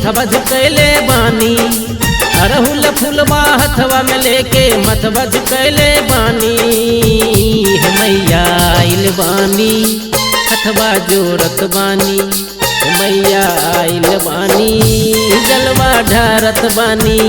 मथवा झुकैले बानी, अरहुल फुलवा हथवा में लेके मथवा झुकैले बानी। मैया आइल बानी हथवा जोरत बानी, मैया आइल बानी जलवा ढारत बानी।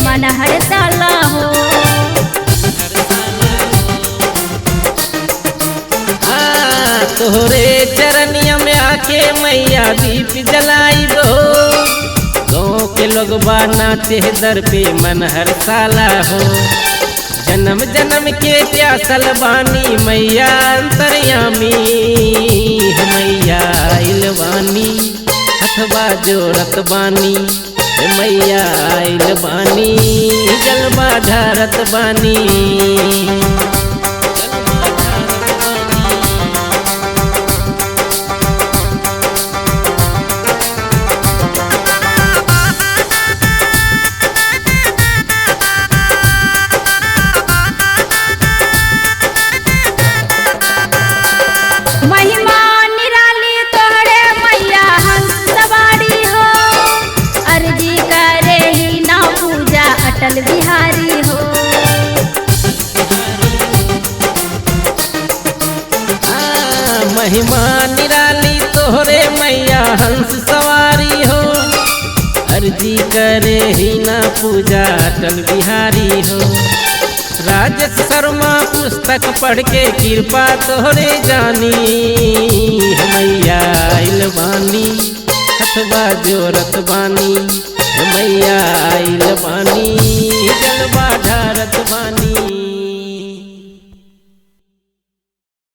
मन हर साला हो तोहरे चरनिया में आके मैया दीप जलाई दो। गाँव के लोग नाचे दर पे मन हर साला हो। जन्म जन्म के प्यासल बानी मैया अंतर्यामी, मैया आइल बानी हथवा जोरत बानी, मैया आइल बानी जलवा ढारत बानी। महिमा निराली तोहरे मैया हंस सवारी हो, अर्जी करे ही ना पूजा अटल बिहारी हो। महिमा निराली तोहरे मैया हंस सवारी हो, अर्जी करे ही ना पूजा अटल बिहारी हो। राजेश शर्मा पुस्तक पढ़ के कृपा तोहरे जानी, मैया आइल बानी हथवा जोरत बानी, मैया आइल बानी जलवा ढारत बानी।